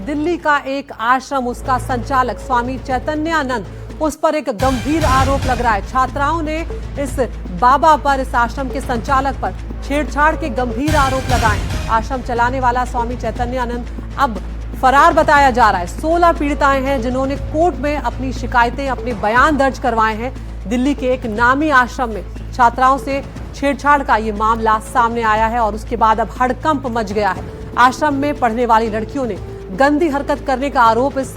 दिल्ली का एक आश्रम, उसका संचालक स्वामी चैतन्यानंद, उस पर एक गंभीर आरोप लग रहा है। छात्राओं ने इस बाबा पर, इस आश्रम के संचालक पर छेड़छाड़ के गंभीर आरोप लगाए। आश्रम चलाने वाला स्वामी चैतन्यानंद अब फरार बताया जा रहा है। 16 पीड़िताएं हैं जिन्होंने कोर्ट में अपनी शिकायतें, अपने बयान दर्ज करवाए हैं। दिल्ली के एक नामी आश्रम में छात्राओं से छेड़छाड़ का ये मामला सामने आया है और उसके बाद अब हड़कंप मच गया है। आश्रम में पढ़ने वाली लड़कियों ने गंदी हरकत करने का आरोप इस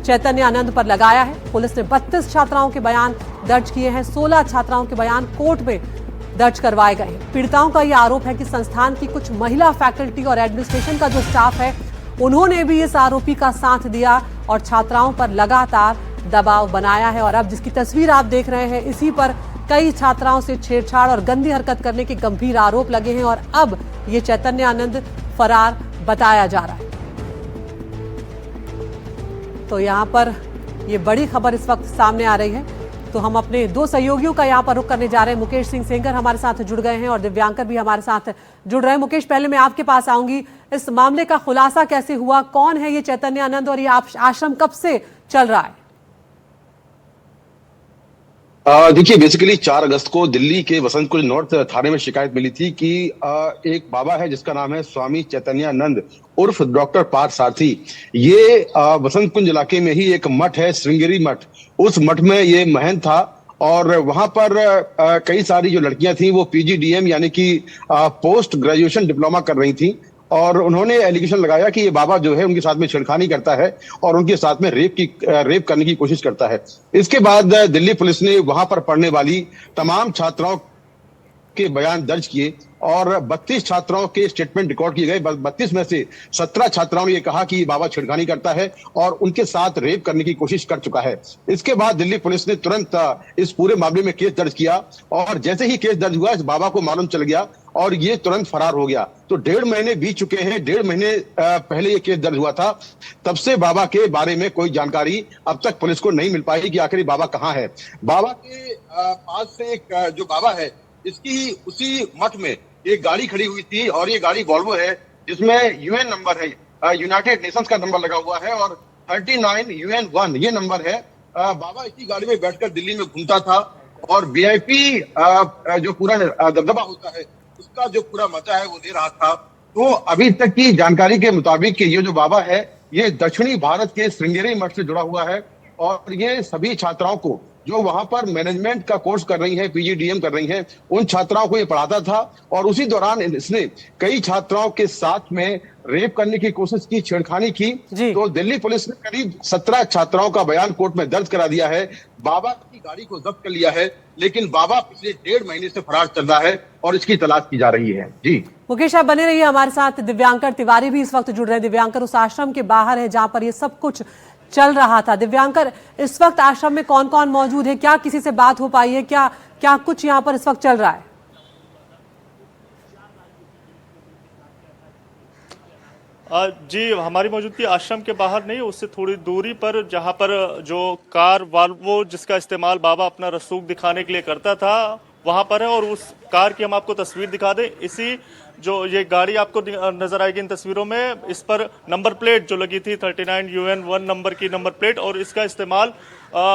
चैतन्यानंद पर लगाया है। पुलिस ने 32 छात्राओं के बयान दर्ज किए हैं। 16 छात्राओं के बयान कोर्ट में दर्ज करवाए गए हैं। पीड़िताओं का यह आरोप है कि संस्थान की कुछ महिला फैकल्टी और एडमिनिस्ट्रेशन का जो स्टाफ है, उन्होंने भी इस आरोपी का साथ दिया और छात्राओं पर लगातार दबाव बनाया है। और अब जिसकी तस्वीर आप देख रहे हैं, इसी पर कई छात्राओं से छेड़छाड़ और गंदी हरकत करने के गंभीर आरोप लगे हैं और अब ये चैतन्यानंद फरार बताया जा रहा है। तो यहाँ पर ये बड़ी खबर इस वक्त सामने आ रही है। तो हम अपने दो सहयोगियों का यहाँ पर रुख करने जा रहे हैं। मुकेश सिंह सेंगर हमारे साथ जुड़ गए हैं और दिव्यांकर भी हमारे साथ जुड़ रहे हैं। मुकेश, पहले मैं आपके पास आऊंगी। इस मामले का खुलासा कैसे हुआ? कौन है ये चैतन्यानंद और ये आश्रम कब से चल रहा है? देखिए, बेसिकली 4 अगस्त को दिल्ली के वसंत कुंज नॉर्थ थाने में शिकायत मिली थी कि एक बाबा है जिसका नाम है स्वामी चैतन्यानंद उर्फ डॉक्टर पार्थ सारथी। ये वसंत कुंज इलाके में ही एक मठ है, श्रृंगेरी मठ। उस मठ में ये महंत था और वहां पर कई सारी जो लड़कियां थी वो PGDM यानी कि पोस्ट ग्रेजुएशन डिप्लोमा कर रही थी और उन्होंने एलिगेशन लगाया कि ये बाबा जो है उनके साथ में छेड़खानी करता है और उनके साथ में रेप करने की कोशिश करता है। इसके बाद दिल्ली पुलिस ने वहां पर पढ़ने वाली तमाम छात्राओं के बयान दर्ज किए और 32 छात्राओं के स्टेटमेंट रिकॉर्ड किए गए। 32 में से 17 छात्राओं ने ये कहा कि बाबा छेड़खानी करता है और उनके साथ रेप करने की कोशिश कर चुका है। इसके बाद दिल्ली पुलिस ने तुरंत इस पूरे मामले में केस दर्ज किया और जैसे ही केस दर्ज हुआ, इस बाबा को मालूम चल गया और ये तुरंत फरार हो गया। तो 1.5 महीने बीत चुके हैं। 1.5 महीने पहले ये केस दर्ज हुआ था। तब से बाबा के बारे में कोई जानकारी अब तक पुलिस को नहीं मिल पाई कि आखिर बाबा कहाँ है। बाबा के पास से एक जो बाबा है, इसकी उसी मठ में एक गाड़ी खड़ी हुई थी और ये गाड़ी वॉल्वो है जिसमें UN नंबर है, यूनाइटेड नेशंस का नंबर लगा हुआ है और 39 UN1 ये नंबर है। बाबा इसी गाड़ी में बैठकर दिल्ली में घूमता था और VIP जो पूरा दबदबा होता है उसका जो पूरा मजा है वो दे रहा था। तो अभी तक की जानकारी के मुताबिक ये जो बाबा है ये दक्षिणी भारत के श्रृंगेरी मठ से जुड़ा हुआ है और ये सभी छात्राओं को जो वहां पर मैनेजमेंट का कोर्स कर रही हैं, PGDM कर रही हैं, उन छात्राओं को ये पढ़ाता था और उसी दौरान इसने कई छात्राओं के साथ में रेप करने की कोशिश की, छेड़खानी की। तो दिल्ली पुलिस ने करीब 17 छात्राओं का बयान कोर्ट में दर्ज करा दिया है। बाबा की गाड़ी को जब्त कर लिया है, लेकिन बाबा पिछले 1.5 महीने से फरार चल रहा है और इसकी तलाश की जा रही है। जी मुकेश, आप बने रहिए हमारे साथ। दिव्यांकर तिवारी भी इस वक्त जुड़ रहे हैं। दिव्यांकर उस आश्रम के बाहर है जहां पर ये सब कुछ चल रहा था। दिव्यांकर, इस वक्त आश्रम में कौन कौन मौजूद है? क्या किसी से बात हो पाई है? क्या कुछ यहाँ पर इस वक्त चल रहा है? जी, हमारी मौजूदगी आश्रम के बाहर नहीं, उससे थोड़ी दूरी पर, जहां पर जो कार वाल्वो जिसका इस्तेमाल बाबा अपना रसूख दिखाने के लिए करता था वहां पर है और उस कार की हम आपको तस्वीर दिखा दें। इसी जो ये गाड़ी आपको नजर आएगी इन तस्वीरों में, इस पर नंबर प्लेट जो लगी थी 39 UN1 नंबर की नंबर प्लेट, और इसका इस्तेमाल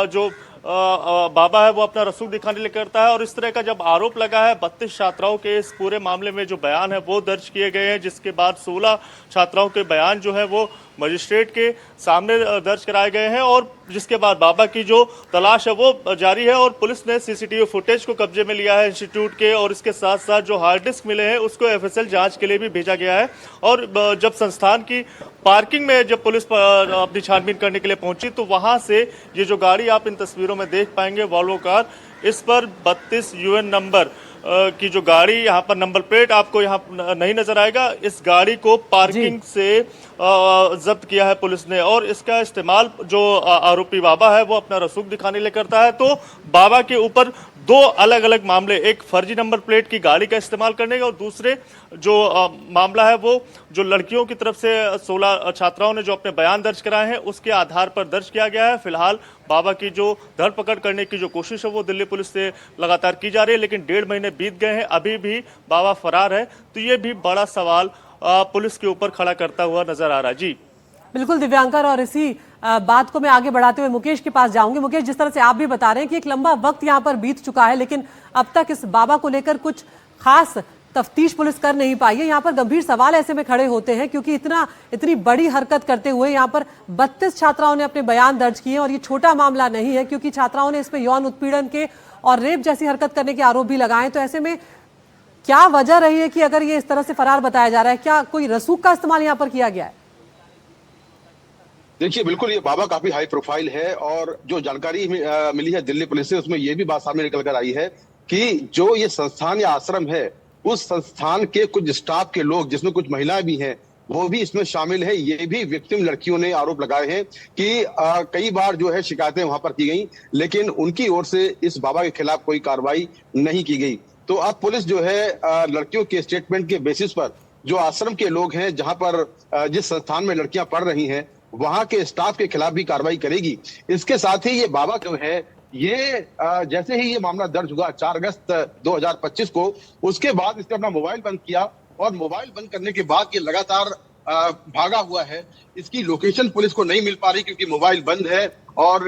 जो बाबा है वो अपना रसूख दिखाने के लिए करता है। और इस तरह का जब आरोप लगा है, 32 छात्राओं के इस पूरे मामले में जो बयान है वो दर्ज किए गए हैं, जिसके बाद 16 छात्राओं के बयान जो है वो मजिस्ट्रेट के सामने दर्ज कराए गए हैं और जिसके बाद बाबा की जो तलाश है वो जारी है। और पुलिस ने CCTV फुटेज को कब्जे में लिया है इंस्टीट्यूट के और इसके साथ साथ जो हार्ड डिस्क मिले हैं उसको FSL जांच के लिए भी भेजा गया है। और जब संस्थान की पार्किंग में जब पुलिस अपनी छानबीन करने के लिए पहुंची तो वहां से ये जो गाड़ी आप इन तस्वीरों में देख पाएंगे, वॉल्वो कार, इस पर 32 UN नंबर की जो गाड़ी, यहाँ पर नंबर प्लेट आपको यहाँ नहीं नजर आएगा, इस गाड़ी को पार्किंग से जब्त किया है पुलिस ने। और इसका इस्तेमाल जो आरोपी बाबा है वो अपना रसूख दिखाने के लिए करता है। तो बाबा के ऊपर 2 अलग अलग मामले, एक फर्जी नंबर प्लेट की गाड़ी का इस्तेमाल करने का और दूसरे जो मामला है वो जो लड़कियों की तरफ से 16 छात्राओं ने जो अपने बयान दर्ज कराए हैं उसके आधार पर दर्ज किया गया है। फिलहाल बाबा की जो धरपकड़ करने की जो कोशिश है वो दिल्ली पुलिस से लगातार की जा रही है, लेकिन 1.5 महीने बीत गए हैं, अभी भी बाबा फरार है। तो ये भी बड़ा सवाल पुलिस के ऊपर खड़ा करता हुआ नजर आ रहा है। जी बिल्कुल दिव्यांकर, और इसी बात को मैं आगे बढ़ाते हुए मुकेश के पास जाऊंगी। मुकेश, जिस तरह से आप भी बता रहे हैं कि एक लंबा वक्त यहाँ पर बीत चुका है, लेकिन अब तक इस बाबा को लेकर कुछ खास तफ्तीश पुलिस कर नहीं पाई है। यहाँ पर गंभीर सवाल ऐसे में खड़े होते हैं क्योंकि इतनी बड़ी हरकत करते हुए यहाँ पर 32 छात्राओं ने अपने बयान दर्ज किए, और ये छोटा मामला नहीं है क्योंकि छात्राओं ने इसमें यौन उत्पीड़न के और रेप जैसी हरकत करने के आरोप भी लगाए। तो ऐसे में क्या वजह रही है कि अगर ये इस तरह से फरार बताया जा रहा है, क्या कोई रसूख का इस्तेमाल यहाँ पर किया गया है? देखिए, बिल्कुल ये बाबा काफी हाई प्रोफाइल है, और जो जानकारी मिली है दिल्ली पुलिस से उसमें ये भी बात सामने निकल कर आई है कि जो ये संस्थान या आश्रम है, उस संस्थान के कुछ स्टाफ के लोग, जिसमें कुछ महिलाएं भी हैं, वो भी इसमें शामिल है। ये भी विक्टिम लड़कियों ने आरोप लगाए हैं कि कई बार जो है शिकायतें वहां पर की गई, लेकिन उनकी ओर से इस बाबा के खिलाफ कोई कार्रवाई नहीं की गई। तो अब पुलिस जो है लड़कियों के स्टेटमेंट के बेसिस पर जो आश्रम के लोग हैं, जहां पर जिस संस्थान में लड़कियां पढ़ रही हैं, वहां के स्टाफ के खिलाफ भी कार्रवाई करेगी। इसके साथ ही ये बाबा जो है, ये जैसे ही ये मामला दर्ज हुआ 4 अगस्त 2025 को, उसके बाद इसने अपना मोबाइल बंद किया, और मोबाइल बंद करने के बाद ये लगातार भागा हुआ है। इसकी लोकेशन पुलिस को नहीं मिल पा रही क्योंकि मोबाइल बंद है, और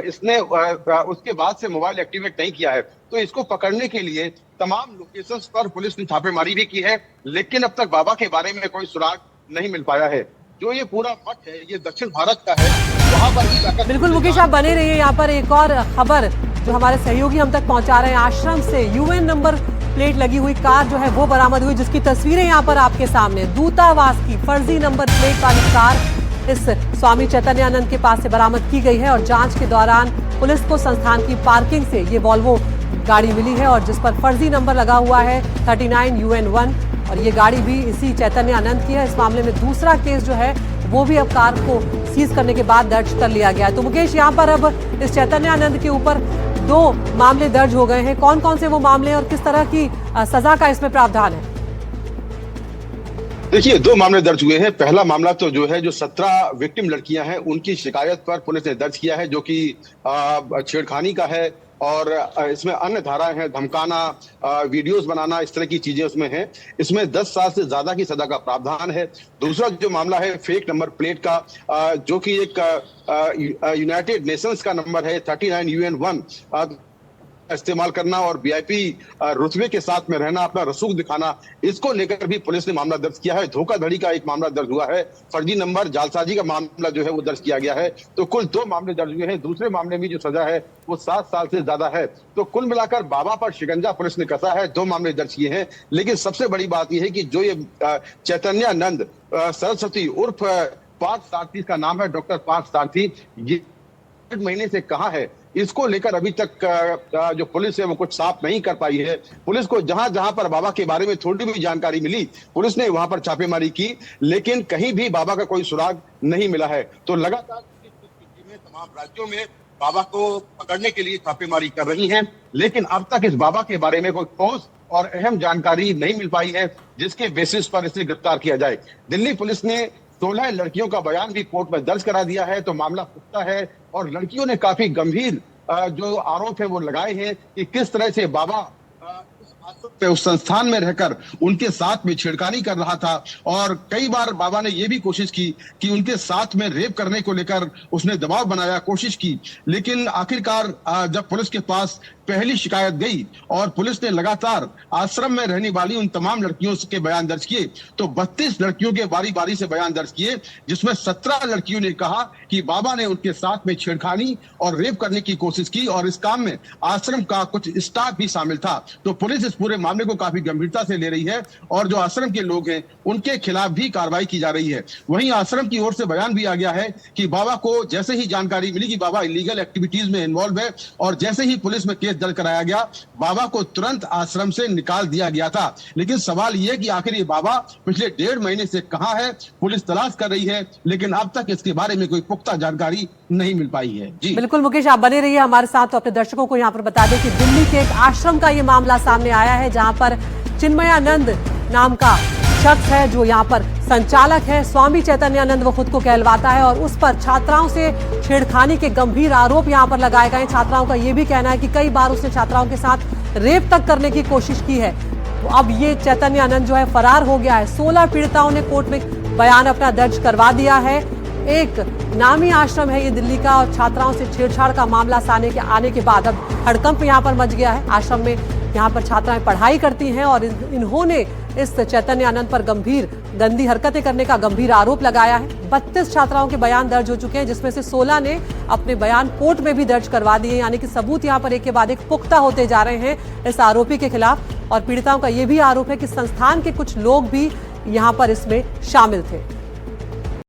इसने उसके बाद से मोबाइल एक्टिवेट नहीं किया है। तो इसको पकड़ने के लिए तमाम लोकेशंस पर पुलिस ने छापेमारी भी की है, लेकिन अब तक बाबा के बारे में कोई सुराग नहीं मिल पाया है। जो ये पूरा मठ है, ये दक्षिण भारत का है, वहां पर भी जाकर। बिल्कुल मुकेश, आप बने रहिए। यहाँ पर एक और खबर जो हमारे सहयोगी हम तक पहुंचा रहे हैं, आश्रम से यूएन नंबर प्लेट लगी हुई कार जो है वो बरामद हुई, जिसकी तस्वीरें यहाँ पर आपके सामने। दूतावास की फर्जी नंबर प्लेट वाली कार इस स्वामी चैतन्यानंद के पास से बरामद की गई है, और जांच के दौरान पुलिस को संस्थान की पार्किंग से ये वॉल्वो गाड़ी मिली है, और जिस पर फर्जी नंबर लगा हुआ है 39 UN1, और ये गाड़ी भी इसी चैतन्यानंद की है। इस मामले में दूसरा केस जो है वो भी अब कार को सीज करने के बाद दर्ज कर लिया गया है। तो मुकेश, यहाँ पर अब इस चैतन्यानंद के ऊपर 2 मामले दर्ज हो गए हैं। कौन कौन से वो मामले हैं और किस तरह की सजा का इसमें प्रावधान है? देखिए, 2 मामले दर्ज हुए हैं। पहला मामला तो जो है, जो 17 विक्टिम लड़कियां हैं, उनकी शिकायत पर पुलिस ने दर्ज किया है, जो कि छेड़खानी का है, और इसमें अन्य धाराएं हैं, धमकाना, वीडियोस बनाना, इस तरह की चीजें उसमें हैं। इसमें 10 साल से ज्यादा की सजा का प्रावधान है। दूसरा जो मामला है फेक नंबर प्लेट का, जो कि एक यूनाइटेड नेशंस का नंबर है 39 UN1 इस्तेमाल करना, और VIP रुतबे के साथ में रहना, अपना रसूख दिखाना, इसको लेकर भी पुलिस ने मामला दर्ज किया है। धोखाधड़ी का एक मामला दर्ज हुआ है, फर्जी नंबर, जालसाजी का मामला जो है वो दर्ज किया गया है। तो कुल 2 मामले दर्ज हुए हैं। दूसरे मामले में जो सजा है वो 7 साल से ज्यादा है। तो कुल मिलाकर बाबा पर शिकंजा पुलिस ने कसा है। 2 मामले दर्ज किए हैं, लेकिन सबसे बड़ी बात यह है कि जो ये चैतन्यानंद सरस्वती उर्फ पार्थ सारथी का नाम है, डॉक्टर पार्थ सारथी, ये 1 महीने से कहाँ है, इसको लेकर अभी तक जो पुलिस है वो कुछ साफ नहीं कर पाई है। पुलिस को जहां जहां पर बाबा के बारे में थोड़ी भी जानकारी मिली, पुलिस ने वहां पर छापेमारी की, लेकिन कहीं भी बाबा का कोई सुराग नहीं मिला है। तो लगातार टीमें तमाम राज्यों में बाबा को पकड़ने के लिए छापेमारी कर रही हैं, लेकिन अब तक इस बाबा के बारे में कोई ठोस और अहम जानकारी नहीं मिल पाई है, जिसके बेसिस पर इसे गिरफ्तार किया जाए। दिल्ली पुलिस ने 16 लड़कियों का बयान भी कोर्ट में दर्ज करा दिया है। तो मामला पुख्ता है, और लड़कियों ने काफी गंभीर जो आरोप है वो लगाए हैं कि किस तरह से बाबा उस संस्थान में रहकर उनके साथ में छेड़खानी कर रहा था, और कई बार बाबा ने यह भी कोशिश की कि उनके साथ में रेप करने को लेकर उसने दबाव बनाया, कोशिश की। लेकिन आखिरकार जब पुलिस के पास पहली शिकायत गई और पुलिस ने लगातार आश्रम में रहने वाली उन तमाम लड़कियों के बयान दर्ज किए, तो 32 लड़कियों के बारी बारी से बयान दर्ज किए, जिसमें 17 लड़कियों ने कहा कि बाबा ने उनके साथ में छेड़खानी और रेप करने की कोशिश की, और इस काम में आश्रम का कुछ स्टाफ भी शामिल था। तो पुलिस इस पूरे मामले को काफी गंभीरता से ले रही है, और जो आश्रम के लोग हैं उनके खिलाफ भी कार्रवाई की जा रही है। वहीं आश्रम की ओर से बयान भी आ गया है कि बाबा को जैसे ही जानकारी मिली कि बाबा इलीगल एक्टिविटीज में इन्वॉल्व है, और जैसे ही पुलिस में केस दर्ज कराया गया, बाबा को तुरंत आश्रम से निकाल दिया गया था। लेकिन सवाल यह कि आखिर ये बाबा पिछले 1.5 महीने से कहां है, पुलिस तलाश कर रही है, लेकिन अब तक इसके बारे में कोई पुख्ता जानकारी नहीं मिल पाई है। जी बिल्कुल मुकेश, आप बने रहिए हमारे साथ। तो अपने दर्शकों को यहाँ पर बता दें कि दिल्ली के एक आश्रम का ये मामला सामने आया है, जहां पर चिन्मयानंद नाम का शख्स है जो यहाँ पर संचालक है। स्वामी चैतन्यानंद वो खुद को कहलवाता है, और उस पर छात्राओं से छेड़खानी के गंभीर आरोप यहाँ पर लगाए गए। छात्राओं का ये भी कहना है कि कई बार उसने छात्राओं के साथ रेप तक करने की कोशिश की है। तो अब ये चैतन्यानंद जो है फरार हो गया है। 16 पीड़िताओं ने कोर्ट में बयान अपना दर्ज करवा दिया है, एक नामी आश्रम है ये दिल्ली का, और छात्राओं से छेड़छाड़ का मामला आने के बाद अब हड़कंप यहाँ पर मच गया है। आश्रम में यहाँ पर छात्राएं पढ़ाई करती हैं और इन्होंने इस चैतन्य आनंद पर गंदी हरकतें करने का गंभीर आरोप लगाया है। 32 छात्राओं के बयान दर्ज हो चुके हैं, जिसमें से 16 ने अपने बयान कोर्ट में भी दर्ज करवा दिए, यानी कि सबूत यहाँ पर एक के बाद एक पुख्ता होते जा रहे हैं इस आरोपी के खिलाफ। और पीड़िताओं का यह भी आरोप है कि संस्थान के कुछ लोग भी यहाँ पर इसमें शामिल थे।